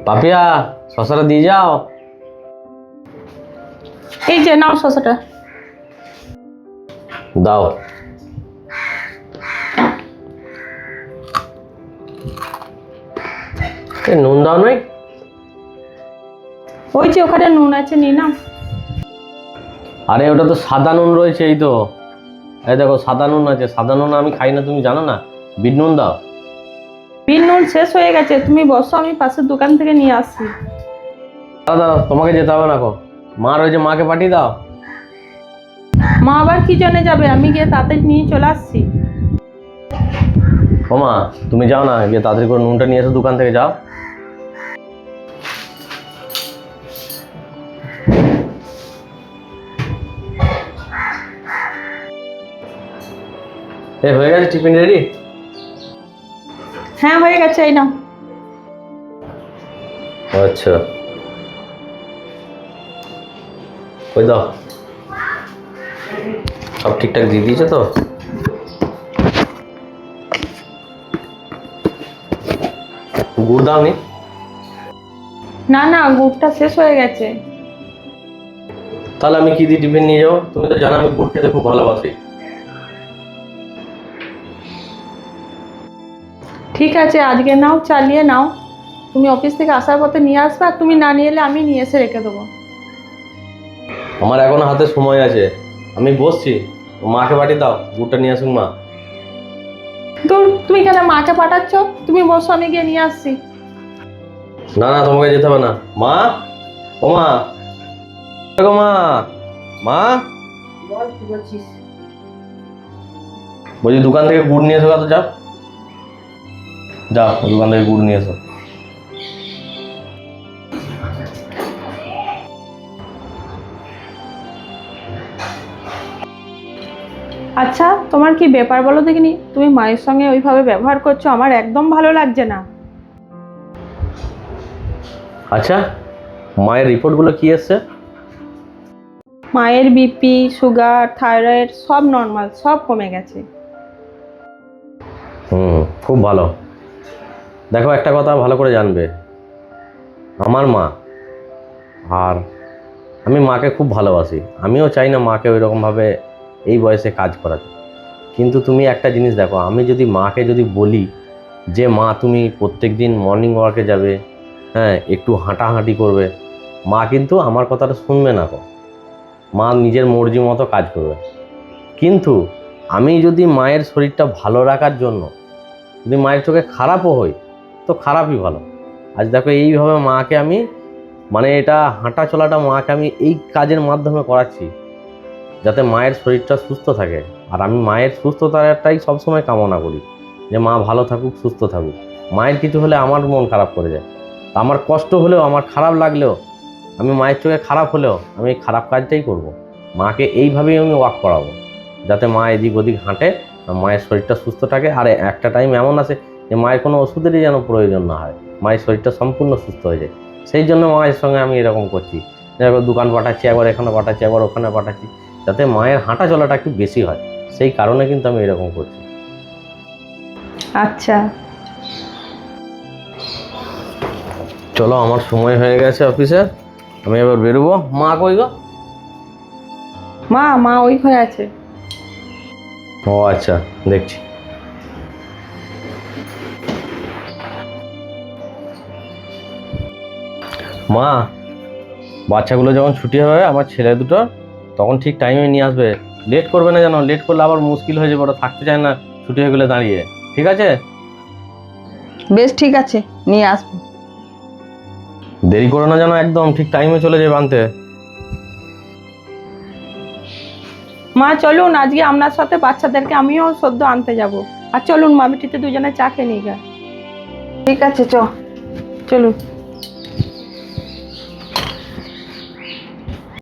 পাপিয়া শশাটা দিয়ে যাও। এই যে নাও শসাটা। দাও। নুন দাও নাই? ওই যে ওখানে নুন আছে, নিয়ে নাও। আরে ওটা তো সাদা নুন রয়েছে, এই তো এই দেখো সাদা নুন আছে। সাদা নুন আমি খাই না, তুমি জানো না? বিট নুন দাও। বিন নুন শেষ হয়ে গেছে, তুমি বসো, আমি পাশের দোকান থেকে নিয়ে আসছি। দাও দাও, তোমাকে যেতে হবে না। মা রয়েছে, মাকে পাঠিয়ে দাও। মা আবার কি জন্য যাবে, আমি গিয়ে তাড়াতাড়ি নিয়ে চলে আসছি। ও মা, তুমি যাও না, গিয়ে তাড়াতাড়ি করে নুনটা নিয়ে এসো দোকান থেকে, যাও। হয়ে গেছে টিফিন রেডি? হ্যাঁ হয়ে গেছে, এই নাও। আচ্ছা, ওই দাও। সব ঠিকঠাক দিয়ে দিয়েছে তো? গুড় দাও নি? না না, গুড়টা শেষ হয়ে গেছে। তাহলে আমি কি দিয়ে টিফিন নিয়ে যাবো? তুমি তো জানো আমি গুড় খেতে খুব ভালোবাসি। ঠিক আছে, আজকে নাও, চালিয়ে নাও। তুমি অফিস থেকে আসার পথে নিয়ে আসবে, আর তুমি না নিয়ে এলে আমি নিয়ে এসে রেখে দেবো। আমার এখনো হাতে সময় আছে, আমি বসছি। মাকে পাঠিয়ে দাও, গুড়টা নিয়ে আসুন মা। দূর, তুমি কেন মাকে পাঠাচ্ছ? তুমি বসো, আমি গিয়ে নিয়ে আসছি। না না, তোমাকে যেতে হবে না। মা, ও মা, গো মা, মা বলছি দোকান থেকে গুড় নিয়ে এসো। তো যাও যাও, দোকান থেকে গুড় নিয়ে এসো। আচ্ছা, তোমার কি ব্যাপার বলো দেখিনি? তুমি মায়ের সঙ্গে ওইভাবে ব্যবহার করছো, আমার একদম ভালো লাগছে না। আচ্ছা, মায়ের রিপোর্টগুলো কি এসছে? মায়ের বিপি, সুগার, থাইরয়েড সব নর্মাল, সব কমে গেছে। খুব ভালো। দেখো, একটা কথা ভালো করে জানবে, আমার মা আর আমি মাকে খুব ভালোবাসি। আমিও চাই না মাকে ওই রকমভাবে এই বয়সে কাজ করাতে। কিন্তু তুমি একটা জিনিস দেখো, আমি যদি মাকে যদি বলি যে মা তুমি প্রত্যেক দিন মর্নিং ওয়াকে যাবে, হ্যাঁ একটু হাঁটাহাঁটি করবে, মা কিন্তু আমার কথাটা শুনবে না। মা নিজের মর্জি মতো কাজ করবে। কিন্তু আমি যদি মায়ের শরীরটা ভালো রাখার জন্য যদি মায়ের চোখে খারাপও হই, তো খারাপই ভালো। আজ দেখো এইভাবে মাকে আমি এটা হাঁটা চলাটা মাকে আমি এই কাজের মাধ্যমে করাচ্ছি, যাতে মায়ের শরীরটা সুস্থ থাকে। আর আমি মায়ের সুস্থতাটাই সবসময় কামনা করি, যে মা ভালো থাকুক, সুস্থ থাকুক। মায়ের কিছু হলে আমার মন খারাপ করে যায়। আমার কষ্ট হলেও, আমার খারাপ লাগলেও, আমি মায়ের চোখে খারাপ হলেও আমি এই খারাপ কাজটাই করব। মাকে এইভাবেই আমি ওয়াক করাবো, যাতে মা এদিক ওদিক হাঁটে, মায়ের শরীরটা সুস্থ থাকে। আর একটা টাইম এমন আছে যে মায়ের কোনো ওষুধেরই যেন প্রয়োজন না হয়, মায়ের শরীরটা সম্পূর্ণ সুস্থ হয়ে যায়। সেই জন্য মায়ের সঙ্গে আমি এরকম করছি, একবার দোকান পাঠাচ্ছি, একবার এখানে পাঠাচ্ছি, একবার ওখানে পাঠাচ্ছি, যাতে মায়ের হাঁটা চলাটা একটু বেশি হয়। সেই কারণে কিন্তু আমি এরকম করছি। আচ্ছা, চলো, আমার সময় হয়ে গেছে অফিসে, আমি এবার বেরোবো। মা কই গো? মা ওই ঘরে আছে। ও আচ্ছা, দেখছি। মা, বাচ্চাগুলো যখন ছুটি হবে আমার ছেলে দুটো, তখন ঠিক টাইমে নিয়ে আসবে। লেট করবে না যেন, লেট করলে আবার মুশকিল হয়ে যাবে, ওরা থাকতে চায় না ছুটি হয়ে গেলে দাঁড়িয়ে। ঠিক আছে? বেশ ঠিক আছে, নিয়ে আসবো। দেরি করো না যেন, একদম ঠিক টাইমে চলে যাবে আনতে। মা চলুন, আজকে আপনার সাথে বাচ্চাদেরকে আমিও সদ্য আনতে যাব। আর চলুন মা বিটিতে দুজনে চা খেয়ে নিয়ে গা। ঠিক আছে, চলুন।